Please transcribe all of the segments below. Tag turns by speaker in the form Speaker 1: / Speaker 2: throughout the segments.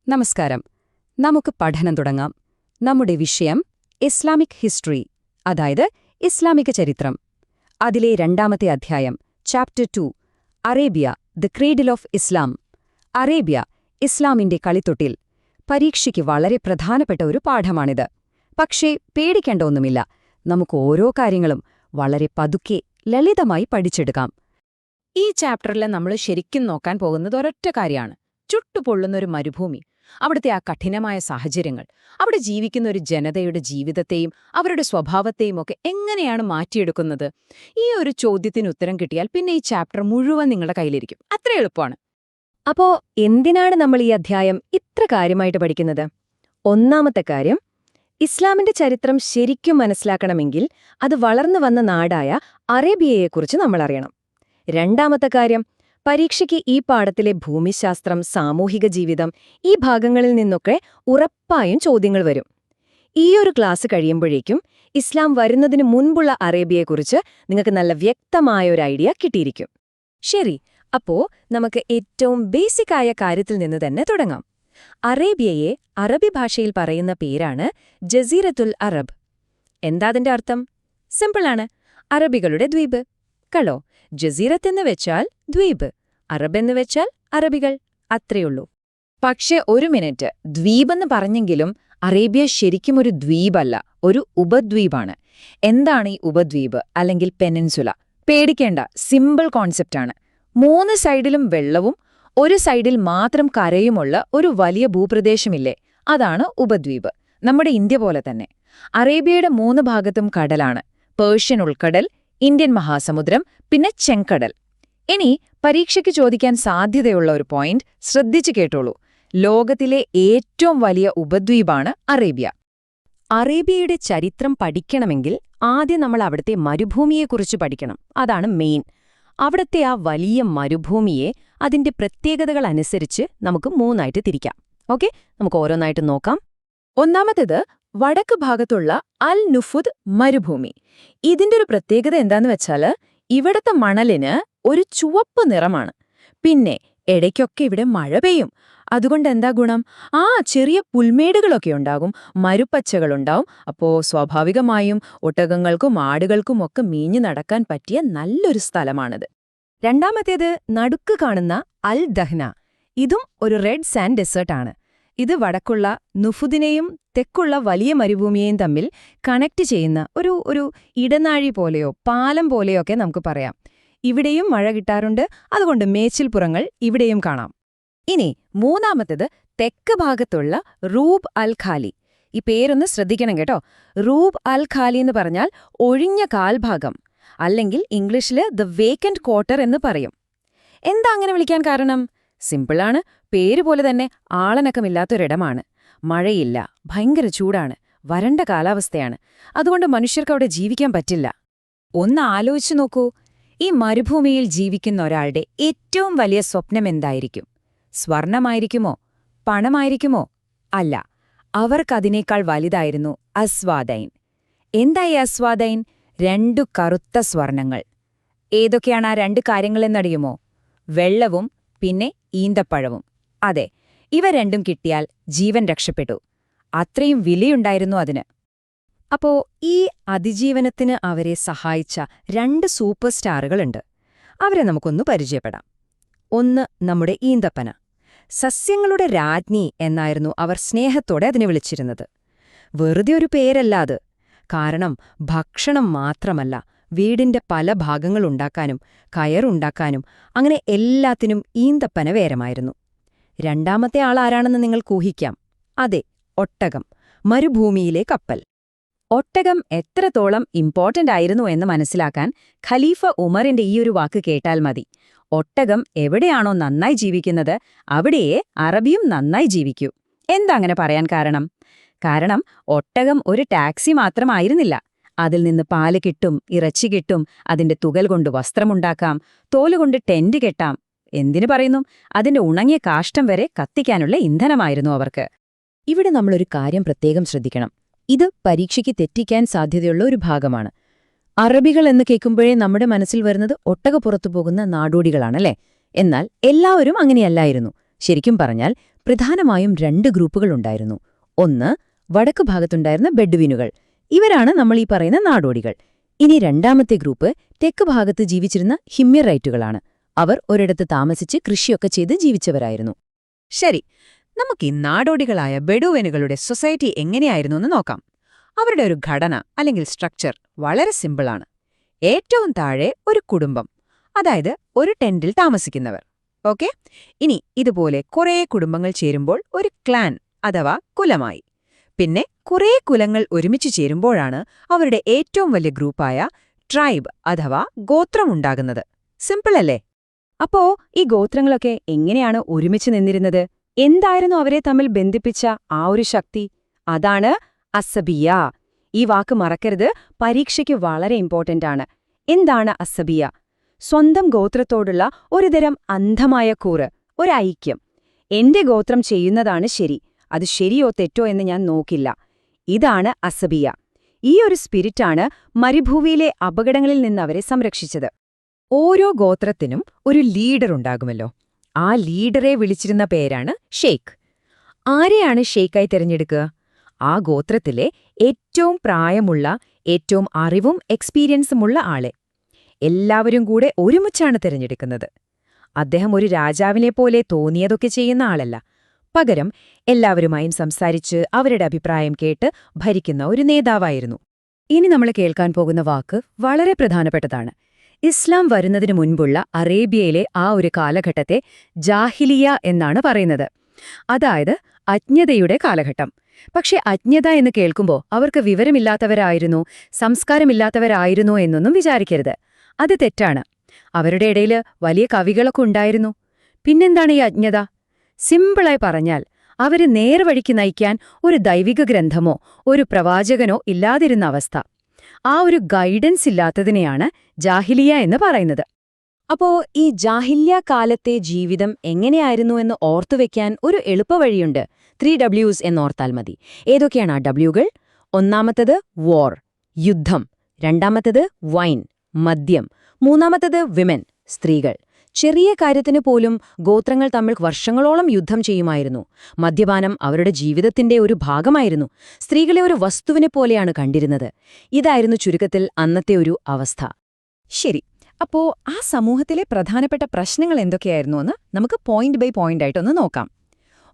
Speaker 1: നമസ്കാരം. നമുക്ക് പഠനം തുടങ്ങാം. നമ്മുടെ വിഷയം ഇസ്ലാമിക് ഹിസ്റ്ററി, അതായത് ഇസ്ലാമിക ചരിത്രം. അതിലെ രണ്ടാമത്തെ അധ്യായം, chapter 2, Arabia, the ക്രേഡിൽ of Islam. Arabia, ഇസ്ലാമിന്റെ കളിത്തൊട്ടിൽ. പരീക്ഷയ്ക്ക് വളരെ പ്രധാനപ്പെട്ട ഒരു പാഠമാണിത്. പക്ഷേ പേടിക്കേണ്ട ഒന്നുമില്ല. നമുക്ക് ഓരോ കാര്യങ്ങളും വളരെ പതുക്കെ, ലളിതമായി പഠിച്ചെടുക്കാം.
Speaker 2: ഈ ചാപ്റ്ററിൽ നമ്മൾ ശരിക്കും നോക്കാൻ പോകുന്നത് ഒരൊറ്റ കാര്യമാണ്: ചുട്ടുപൊള്ളുന്നൊരു മരുഭൂമി, അവിടുത്തെ ആ കഠിനമായ സാഹചര്യങ്ങൾ, അവിടെ ജീവിക്കുന്ന ഒരു ജനതയുടെ ജീവിതത്തെയും അവരുടെ സ്വഭാവത്തെയും ഒക്കെ എങ്ങനെയാണ് മാറ്റിയെടുക്കുന്നത്. ഈ ഒരു ചോദ്യത്തിന് ഉത്തരം കിട്ടിയാൽ പിന്നെ ഈ ചാപ്റ്റർ മുഴുവൻ നിങ്ങളുടെ കയ്യിലിരിക്കും. അത്ര എളുപ്പമാണ്.
Speaker 3: അപ്പോ എന്തിനാണ് നമ്മൾ ഈ അധ്യായം ഇത്ര കാര്യമായിട്ട് പഠിക്കുന്നത്? ഒന്നാമത്തെ കാര്യം, ഇസ്ലാമിന്റെ ചരിത്രം ശരിക്കും മനസ്സിലാക്കണമെങ്കിൽ അത് വളർന്നു വന്ന നാടായ അറേബ്യയെക്കുറിച്ച് നമ്മൾ അറിയണം. രണ്ടാമത്തെ കാര്യം, പരീക്ഷയ്ക്ക് ഈ പാഠത്തിലെ ഭൂമിശാസ്ത്രം, സാമൂഹിക ജീവിതം, ഈ ഭാഗങ്ങളിൽ നിന്നൊക്കെ ഉറപ്പായും ചോദ്യങ്ങൾ വരും. ഈയൊരു ക്ലാസ് കഴിയുമ്പോഴേക്കും ഇസ്ലാം വരുന്നതിന് മുൻപുള്ള അറേബ്യയെക്കുറിച്ച് നിങ്ങൾക്ക് നല്ല വ്യക്തമായൊരു ഐഡിയ കിട്ടിയിരിക്കും. ശരി, അപ്പോ നമുക്ക് ഏറ്റവും ബേസിക്കായ കാര്യത്തിൽ നിന്ന് തന്നെ തുടങ്ങാം. അറേബ്യയെ അറബി ഭാഷയിൽ പറയുന്ന പേരാണ് ജസീറത്തുൽ അറബ്. എന്താതിന്റെ അർത്ഥം? സിമ്പിളാണ്, അറബികളുടെ ദ്വീപ്. കളോ, ജസീറത്ത് എന്ന് വെച്ചാൽ ദ്വീപ്, അറബ് എന്ന് വെച്ചാൽ അറബികൾ, അത്രയുള്ളൂ.
Speaker 2: പക്ഷെ ഒരു മിനിറ്റ്, ദ്വീപെന്ന് പറഞ്ഞെങ്കിലും അറേബ്യ ശരിക്കും ഒരു ദ്വീപല്ല, ഒരു ഉപദ്വീപാണ്. എന്താണ് ഈ ഉപദ്വീപ് അല്ലെങ്കിൽ പെനിൻസുല? പേടിക്കേണ്ട, സിമ്പിൾ കോൺസെപ്റ്റാണ്. 3 സൈഡിലും വെള്ളവും ഒരു സൈഡിൽ മാത്രം കരയുമുള്ള ഒരു വലിയ ഭൂപ്രദേശമില്ലേ, അതാണ് ഉപദ്വീപ്. നമ്മുടെ ഇന്ത്യ പോലെ തന്നെ. അറേബ്യയുടെ 3 ഭാഗത്തും കടലാണ്: പേർഷ്യൻ ഉൾക്കടൽ, ഇന്ത്യൻ മഹാസമുദ്രം, പിന്നെ ചെങ്കടൽ. ഇനി പരീക്ഷയ്ക്ക് ചോദിക്കാൻ സാധ്യതയുള്ള ഒരു പോയിന്റ് ശ്രദ്ധിച്ചു കേട്ടോളൂ. ലോകത്തിലെ ഏറ്റവും വലിയ ഉപദ്വീപാണ് അറേബ്യ.
Speaker 3: അറേബ്യയുടെ ചരിത്രം പഠിക്കണമെങ്കിൽ ആദ്യം നമ്മൾ അവിടുത്തെ മരുഭൂമിയെക്കുറിച്ച് പഠിക്കണം. അതാണ് മെയിൻ. അവിടുത്തെ ആ വലിയ മരുഭൂമിയെ അതിന്റെ പ്രത്യേകതകൾ അനുസരിച്ച് നമുക്ക് 3ആയിട്ട് തിരിക്കാം. ഓക്കെ, നമുക്ക് ഓരോന്നായിട്ട് നോക്കാം.
Speaker 2: ഒന്നാമത്തേത് വടക്ക് ഭാഗത്തുള്ള അൽ നുഫുദ് മരുഭൂമി. ഇതിന്റെ ഒരു പ്രത്യേകത എന്താന്ന് വെച്ചാല് ഇവിടത്തെ മണലിന് ഒരു ചുവപ്പ് നിറമാണ്. പിന്നെ ഇടയ്ക്കൊക്കെ ഇവിടെ മഴ പെയ്യും. അതുകൊണ്ട് എന്താ ഗുണം? ചെറിയ പുൽമേടുകളൊക്കെ ഉണ്ടാകും, മരുപ്പച്ചകളുണ്ടാവും. അപ്പോ സ്വാഭാവികമായും ഒട്ടകങ്ങൾക്കും ആടുകൾക്കും ഒക്കെ മീഞ്ഞു നടക്കാൻ പറ്റിയ നല്ലൊരു സ്ഥലമാണിത്.
Speaker 3: രണ്ടാമത്തേത് നടുക്ക് കാണുന്ന അൽ ദഹ്ന. ഇതും ഒരു റെഡ് സാൻഡ് ഡെസേർട്ടാണ്. ഇത് വടക്കുള്ള നുഫുദിനെയും തെക്കുള്ള വലിയ മരുഭൂമിയെയും തമ്മിൽ കണക്ട് ചെയ്യുന്ന ഒരു ഇടനാഴി പോലെയോ പാലം പോലെയോ ഒക്കെ നമുക്ക് പറയാം. ഇവിടെയും മഴ കിട്ടാറുണ്ട്, അതുകൊണ്ട് മേച്ചിൽപ്പുറങ്ങൾ ഇവിടെയും കാണാം. ഇനി മൂന്നാമത്തേത് തെക്ക് ഭാഗത്തുള്ള റൂബ് അൽ ഖാലി. ഈ പേരൊന്ന് ശ്രദ്ധിക്കണം കേട്ടോ. റൂബ് അൽ ഖാലി എന്ന് പറഞ്ഞാൽ ഒഴിഞ്ഞ കാൽഭാഗം, അല്ലെങ്കിൽ ഇംഗ്ലീഷില് ദ വേക്കന്റ് ക്വാർട്ടർ എന്ന് പറയും. എന്താ അങ്ങനെ വിളിക്കാൻ കാരണം? സിമ്പിളാണ്, പേരുപോലെ തന്നെ ആളനക്കമില്ലാത്തൊരിടമാണ്. മഴയില്ല, ഭയങ്കര ചൂടാണ്, വരണ്ട കാലാവസ്ഥയാണ്. അതുകൊണ്ട് മനുഷ്യർക്ക് അവിടെ ജീവിക്കാൻ പറ്റില്ല.
Speaker 2: ഒന്ന് ആലോചിച്ചു നോക്കൂ, ഈ മരുഭൂമിയിൽ ജീവിക്കുന്ന ഒരാളുടെ ഏറ്റവും വലിയ സ്വപ്നം എന്തായിരിക്കും? സ്വർണമായിരിക്കുമോ? പണമായിരിക്കുമോ? അല്ല, അവർക്കതിനേക്കാൾ വലുതായിരുന്നു അസ്വാദൈൻ. എന്തായി അസ്വാദൈൻ? 2 കറുത്ത സ്വർണങ്ങൾ. ഏതൊക്കെയാണ് ആ 2 കാര്യങ്ങളെന്നറിയുമോ? വെള്ളവും പിന്നെ ഈന്തപ്പഴവും. അതെ, ഇവ രണ്ടും കിട്ടിയാൽ ജീവൻ രക്ഷപ്പെട്ടു. അത്രയും വിലയുണ്ടായിരുന്നു അതിന്.
Speaker 3: അപ്പോ ഈ അതിജീവനത്തിന് അവരെ സഹായിച്ച 2 സൂപ്പർ സ്റ്റാറുകളുണ്ട്. അവരെ നമുക്കൊന്ന് പരിചയപ്പെടാം. ഒന്ന് നമ്മുടെ ഈന്തപ്പന. സസ്യങ്ങളുടെ രാജ്ഞി എന്നായിരുന്നു അവർ സ്നേഹത്തോടെ അതിനെ വിളിച്ചിരുന്നത്. വെറുതെ ഒരു പേരല്ല അത്. കാരണം ഭക്ഷണം മാത്രമല്ല, വീടിന്റെ പല ഭാഗങ്ങളുണ്ടാക്കാനും കയറുണ്ടാക്കാനും അങ്ങനെ എല്ലാത്തിനും ഈന്തപ്പന വേരമായിരുന്നു. രണ്ടാമത്തെ ആളാരാണെന്ന് നിങ്ങൾക്ക് ഊഹിക്കാം. അതെ, ഒട്ടകം, മരുഭൂമിയിലെ കപ്പൽ.
Speaker 2: ഒട്ടകം എത്രത്തോളം ഇമ്പോർട്ടന്റ് ആയിരുന്നു എന്ന് മനസ്സിലാക്കാൻ ഖലീഫ ഉമറിന്റെ ഈയൊരു വാക്ക് കേട്ടാൽ മതി. ഒട്ടകം എവിടെയാണോ നന്നായി ജീവിക്കുന്നത്, അവിടെയേ അറബിയും നന്നായി ജീവിക്കൂ. എന്താ അങ്ങനെ പറയാൻ കാരണം? കാരണം ഒട്ടകം ഒരു ടാക്സി മാത്രമായിരുന്നില്ല. അതിൽ നിന്ന് പാല് കിട്ടും, ഇറച്ചി കിട്ടും, അതിന്റെ തുകൽ കൊണ്ട് വസ്ത്രമുണ്ടാക്കാം, തോലുകൊണ്ട് ടെന്റ് കെട്ടാം. എന്തിനു പറയുന്നു, അതിന്റെ ഉണങ്ങിയ കാഷ്ടം വരെ കത്തിക്കാനുള്ള ഇന്ധനമായിരുന്നു അവർക്ക്.
Speaker 3: ഇവിടെ നമ്മളൊരു കാര്യം പ്രത്യേകം ശ്രദ്ധിക്കണം. ഇത് പരീക്ഷയ്ക്ക് തെറ്റിക്കാൻ സാധ്യതയുള്ള ഒരു ഭാഗമാണ്. അറബികൾ എന്ന് കേൾക്കുമ്പോഴേ നമ്മുടെ മനസ്സിൽ വരുന്നത് ഒട്ടകപ്പുറത്തു പോകുന്ന നാടോടികളാണല്ലേ? എന്നാൽ എല്ലാവരും അങ്ങനെയല്ലായിരുന്നു. ശരിക്കും പറഞ്ഞാൽ
Speaker 2: പ്രധാനമായും 2 ഗ്രൂപ്പുകളുണ്ടായിരുന്നു. ഒന്ന്, വടക്ക് ഭാഗത്തുണ്ടായിരുന്ന ബെഡ്വിനുകൾ. ഇവരാണ് നമ്മൾ ഈ പറയുന്ന നാടോടികൾ. ഇനി രണ്ടാമത്തെ ഗ്രൂപ്പ് തെക്ക് ഭാഗത്ത് ജീവിച്ചിരുന്ന ഹിമ്യറൈറ്റുകളാണ്. അവർ ഒരിടത്ത് താമസിച്ച് കൃഷിയൊക്കെ ചെയ്ത് ജീവിച്ചവരായിരുന്നു.
Speaker 1: ശരി, നമുക്ക് ഈ നാടോടികളായ ബെഡുവനുകളുടെ സൊസൈറ്റി എങ്ങനെയായിരുന്നു എന്ന് നോക്കാം. അവരുടെ ഒരു ഘടന അല്ലെങ്കിൽ സ്ട്രക്ചർ വളരെ സിമ്പിളാണ്. ഏറ്റവും താഴെ ഒരു കുടുംബം, അതായത് ഒരു ടെന്റിൽ താമസിക്കുന്നവർ. ഓക്കെ, ഇനി ഇതുപോലെ കുറേ കുടുംബങ്ങൾ ചേരുമ്പോൾ ഒരു ക്ലാൻ അഥവാ കുലമായി. പിന്നെ കുറേ കുലങ്ങൾ ഒരുമിച്ച് ചേരുമ്പോഴാണ് അവരുടെ ഏറ്റവും വലിയ ഗ്രൂപ്പായ ട്രൈബ് അഥവാ ഗോത്രമുണ്ടാകുന്നത്. സിമ്പിളല്ലേ?
Speaker 3: അപ്പോ ഈ ഗോത്രങ്ങളൊക്കെ എങ്ങനെയാണ് ഒരുമിച്ച് നിന്നിരുന്നത്? എന്തായിരുന്നു അവരെ തമ്മിൽ ബന്ധിപ്പിച്ച ആ ഒരു ശക്തി? അതാണ് അസബിയ. ഈ വാക്ക് മറക്കരുത്, പരീക്ഷയ്ക്ക് വളരെ ഇമ്പോർട്ടന്റ് ആണ്. എന്താണ് അസബിയ? സ്വന്തം ഗോത്രത്തോടുള്ള ഒരുതരം അന്ധമായ കൂറ്, ഒരു ഐക്യം. എന്റെ ഗോത്രം ചെയ്യുന്നതാണ് ശരി, അത് ശരിയോ തെറ്റോ എന്ന് ഞാൻ നോക്കില്ല. ഇതാണ് അസബിയ. ഈ ഒരു സ്പിരിറ്റാണ് മരുഭൂമിയിലെ അപകടങ്ങളിൽ നിന്ന് അവരെ സംരക്ഷിച്ചത്.
Speaker 2: ഓരോ ഗോത്രത്തിനും ഒരു ലീഡർ ഉണ്ടാകുമല്ലോ. ആ ലീഡറെ വിളിച്ചിരുന്ന പേരാണ് ഷെയ്ഖ്. ആരെയാണ് ഷെയ്ഖായി തിരഞ്ഞെടുക്കുക? ആ ഗോത്രത്തിലെ ഏറ്റവും പ്രായമുള്ള, ഏറ്റവും അറിവും എക്സ്പീരിയൻസുമുള്ള ആളെ. എല്ലാവരും കൂടെ ഒരുമിച്ചാണ് തിരഞ്ഞെടുക്കുന്നത്. അദ്ദേഹം ഒരു രാജാവിനെപ്പോലെ തോന്നിയതൊക്കെ ചെയ്യുന്ന ആളല്ല. പകരം എല്ലാവരുമായും സംസാരിച്ച് അവരുടെ അഭിപ്രായം കേട്ട് ഭരിക്കുന്ന ഒരു നേതാവായിരുന്നു. ഇനി നമ്മൾ കേൾക്കാൻ പോകുന്ന വാക്ക് വളരെ പ്രധാനപ്പെട്ടതാണ്. ഇസ്ലാം വരുന്നതിനു മുൻപുള്ള അറേബ്യയിലെ ആ ഒരു കാലഘട്ടത്തെ ജാഹിലിയ എന്നാണ് പറയുന്നത്. അതായത് അജ്ഞതയുടെ കാലഘട്ടം. പക്ഷെ അജ്ഞത എന്ന് കേൾക്കുമ്പോൾ അവർക്ക് വിവരമില്ലാത്തവരായിരുന്നോ, സംസ്കാരമില്ലാത്തവരായിരുന്നോ എന്നൊന്നും വിചാരിക്കരുത്. അത് തെറ്റാണ്. അവരുടെ ഇടയിൽ വലിയ കവികളൊക്കെ ഉണ്ടായിരുന്നു. പിന്നെന്താണ് ഈ അജ്ഞത? സിമ്പിളായി പറഞ്ഞാൽ അവരെ നേർവഴിക്ക് നയിക്കാൻ ഒരു ദൈവിക ഗ്രന്ഥമോ ഒരു പ്രവാചകനോ ഇല്ലാതിരുന്ന അവസ്ഥ. ആ ഒരു ഗൈഡൻസ് ഇല്ലാത്തതിനെയാണ് ജാഹിലിയ എന്ന് പറയുന്നത്.
Speaker 3: അപ്പോ ഈ ജാഹില്യ കാലത്തെ ജീവിതം എങ്ങനെയായിരുന്നു എന്ന് ഓർത്തുവെക്കാൻ ഒരു എളുപ്പവഴിയുണ്ട്. 3Ws എന്നോർത്താൽ മതി. ഏതൊക്കെയാണ് ആ ഡബ്ല്യുകൾ? ഒന്നാമത്തത് വോർ, യുദ്ധം. രണ്ടാമത്തത് വൈൻ, മദ്യം. മൂന്നാമത്തത് വിമൻ, സ്ത്രീകൾ. ചെറിയ കാര്യത്തിന് പോലും ഗോത്രങ്ങൾ തമ്മിൽ വർഷങ്ങളോളം യുദ്ധം ചെയ്യുമായിരുന്നു. മദ്യപാനം അവരുടെ ജീവിതത്തിന്റെ ഒരു ഭാഗമായിരുന്നു. സ്ത്രീകളെ ഒരു വസ്തുവിനെ പോലെയാണ് കണ്ടിരുന്നത്. ഇതായിരുന്നു ചുരുക്കത്തിൽ അന്നത്തെ ഒരു അവസ്ഥ.
Speaker 1: ശരി, അപ്പോ ആ സമൂഹത്തിലെ പ്രധാനപ്പെട്ട പ്രശ്നങ്ങൾ എന്തൊക്കെയായിരുന്നു എന്ന് നമുക്ക് പോയിന്റ് ബൈ പോയിന്റ് ആയിട്ടൊന്ന് നോക്കാം.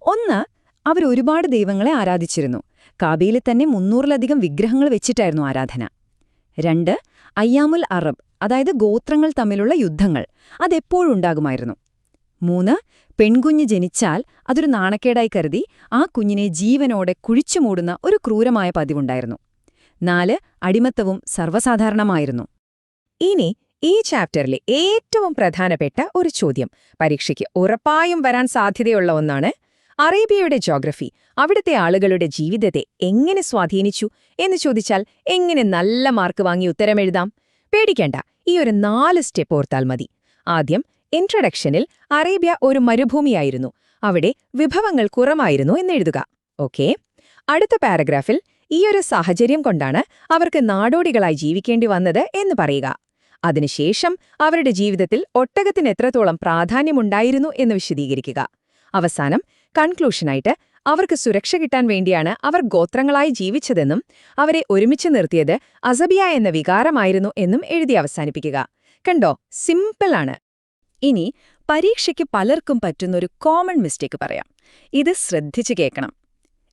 Speaker 1: ഒന്ന്, അവരൊരുപാട് ദൈവങ്ങളെ ആരാധിച്ചിരുന്നു. കാബയിൽ തന്നെ 300-ലധികം വിഗ്രഹങ്ങൾ വെച്ചിട്ടായിരുന്നു ആരാധന. 2, അയ്യാമുൽ അറബ്, അതായത് ഗോത്രങ്ങൾ തമ്മിലുള്ള യുദ്ധങ്ങൾ, അതെപ്പോഴും ഉണ്ടാകുമായിരുന്നു. 3, പെൺകുഞ്ഞ് ജനിച്ചാൽ അതൊരു നാണക്കേടായി കരുതി ആ കുഞ്ഞിനെ ജീവനോടെ കുഴിച്ചുമൂടുന്ന ഒരു ക്രൂരമായ പതിവുണ്ടായിരുന്നു. 4, അടിമത്തവും സർവ്വസാധാരണമായിരുന്നു.
Speaker 2: ഇനി ഈ ചാപ്റ്ററിലെ ഏറ്റവും പ്രധാനപ്പെട്ട ഒരു ചോദ്യം, പരീക്ഷയ്ക്ക് ഉറപ്പായും വരാൻ സാധ്യതയുള്ള ഒന്നാണ്. അറേബ്യയുടെ ജോഗ്രഫി അവിടുത്തെ ആളുകളുടെ ജീവിതത്തെ എങ്ങനെ സ്വാധീനിച്ചു എന്ന് ചോദിച്ചാൽ എങ്ങനെ നല്ല മാർക്ക് വാങ്ങി ഉത്തരമെഴുതാം? പേടിക്കേണ്ട, ഈ ഒരു 4 സ്റ്റെപ്പ് ഓർത്താൽ മതി. ആദ്യം, ഇൻട്രഡക്ഷനിൽ അറേബ്യ ഒരു മരുഭൂമിയായിരുന്നു, അവിടെ വിഭവങ്ങൾ കുറവായിരുന്നു എന്നെഴുതുക. ഓക്കേ. അടുത്ത പാരഗ്രാഫിൽ ഈയൊരു സാഹചര്യം കൊണ്ടാണ് അവർക്ക് നാടോടികളായി ജീവിക്കേണ്ടി വന്നത് എന്ന് പറയുക. അതിനുശേഷം അവരുടെ ജീവിതത്തിൽ ഒട്ടകത്തിന് എത്രത്തോളം പ്രാധാന്യമുണ്ടായിരുന്നു എന്ന് വിശദീകരിക്കുക. അവസാനം കൺക്ലൂഷനായിട്ട് അവർക്ക് സുരക്ഷ കിട്ടാൻ വേണ്ടിയാണ് അവർ ഗോത്രങ്ങളായി ജീവിച്ചതെന്നും അവരെ ഒരുമിച്ച് നിർത്തിയത് അസബിയ എന്ന വികാരമായിരുന്നു എന്നും എഴുതി അവസാനിപ്പിക്കുക. കണ്ടോ, സിമ്പിളാണ്.
Speaker 1: ഇനി പരീക്ഷയ്ക്ക് പലർക്കും പറ്റുന്നൊരു കോമൺ മിസ്റ്റേക്ക് പറയാം. ഇത് ശ്രദ്ധിച്ചു കേൾക്കണം.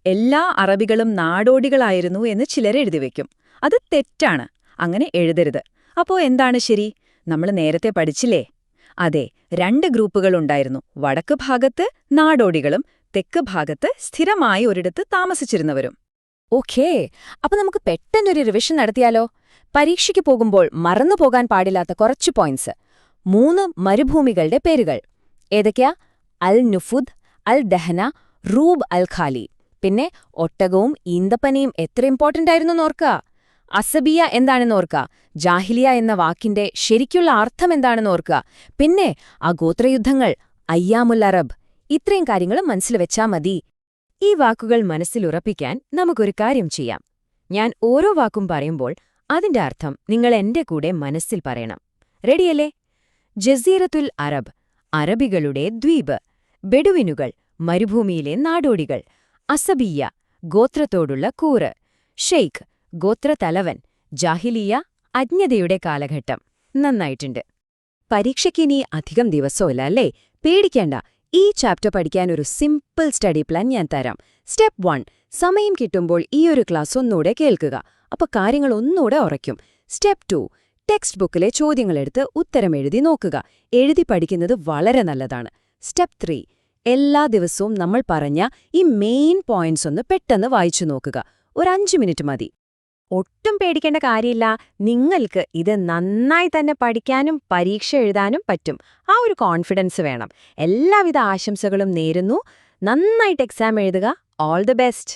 Speaker 1: എല്ലാ അറബികളും നാടോടികളായിരുന്നു എന്ന് ചിലരെഴുതി വയ്ക്കും. അത് തെറ്റാണ്. അങ്ങനെ എഴുതരുത്. അപ്പോ എന്താണ് ശരി? നമ്മൾ നേരത്തെ പഠിച്ചില്ലേ? അതെ, 2 ഗ്രൂപ്പുകളുണ്ടായിരുന്നു. വടക്ക് ഭാഗത്ത് നാടോടികളും തെക്ക് ഭാഗത്ത് സ്ഥിരമായി ഒരിടത്ത് താമസിച്ചിരുന്നവരും.
Speaker 3: ഓക്കേ, അപ്പൊ നമുക്ക് പെട്ടെന്നൊരു റിവിഷൻ നടത്തിയാലോ? പരീക്ഷയ്ക്ക് പോകുമ്പോൾ മറന്നുപോകാൻ പാടില്ലാത്ത കുറച്ച് പോയിന്റ്സ്. 3 മരുഭൂമികളുടെ പേരുകൾ ഏതൊക്കെയാ? അൽ നുഫുദ്, അൽ ദഹന, റൂബ് അൽ ഖാലി. പിന്നെ ഒട്ടകവും ഈന്തപ്പനയും എത്ര ഇമ്പോർട്ടന്റ് ആയിരുന്നു നോർക്കുക. അസബിയ എന്താണെന്ന് ഓർക്കുക. ജാഹിലിയ എന്ന വാക്കിന്റെ ശരിക്കുള്ള അർത്ഥം എന്താണെന്ന് ഓർക്കുക. പിന്നെ ആ ഗോത്രയുദ്ധങ്ങൾ, അയ്യാമുൽ അറബ്. ഇത്രയും കാര്യങ്ങൾ മനസ്സിൽ വെച്ചാ മതി. ഈ വാക്കുകൾ മനസ്സിലുറപ്പിക്കാൻ നമുക്കൊരു കാര്യം ചെയ്യാം. ഞാൻ ഓരോ വാക്കും പറയുമ്പോൾ അതിന്റെ അർത്ഥം നിങ്ങൾ എന്റെ കൂടെ മനസ്സിൽ പറയണം. റെഡിയല്ലേ? ജസീറത്തുൽ അറബ്, അറബികളുടെ ദ്വീപ്. ബെഡുവിനുകൾ, മരുഭൂമിയിലെ നാടോടികൾ. അസബിയ, ഗോത്രത്തോടുള്ള കൂറ്. ഷെയ്ഖ്, ഗോത്രത്തലവൻ. ജാഹിലിയ, അജ്ഞതയുടെ കാലഘട്ടം. നന്നായിട്ടുണ്ട്. പരീക്ഷയ്ക്കിനി അധികം ദിവസമില്ല അല്ലേ? പേടിക്കേണ്ട. ഈ ചാപ്റ്റർ പഠിക്കാൻ ഒരു സിമ്പിൾ സ്റ്റഡി പ്ലാൻ ഞാൻ തരാം. സ്റ്റെപ്പ് 1, സമയം കിട്ടുമ്പോൾ ഈ ഒരു ക്ലാസ് ഒന്നുകൂടെ കേൾക്കുക. അപ്പൊ കാര്യങ്ങൾ ഒന്നുകൂടെ ഉറയ്ക്കും. സ്റ്റെപ്പ് 2, ടെക്സ്റ്റ് ബുക്കിലെ ചോദ്യങ്ങളെടുത്ത് ഉത്തരം എഴുതി നോക്കുക. എഴുതി പഠിക്കുന്നത് വളരെ നല്ലതാണ്. സ്റ്റെപ്പ് 3, എല്ലാ ദിവസവും നമ്മൾ പറഞ്ഞ ഈ മെയിൻ പോയിന്റ്സ് ഒന്ന് പെട്ടെന്ന് വായിച്ചു നോക്കുക. ഒരു 5 മിനിറ്റ് മതി. ഒട്ടും പേടിക്കേണ്ട കാര്യമില്ല. നിങ്ങൾക്ക് ഇത് നന്നായി തന്നെ പഠിക്കാനും പരീക്ഷ എഴുതാനും പറ്റും. ആ ഒരു കോൺഫിഡൻസ് വേണം. എല്ലാവിധ ആശംസകളും നേരുന്നു. നന്നായിട്ട് എക്സാം എഴുതുക. All the best.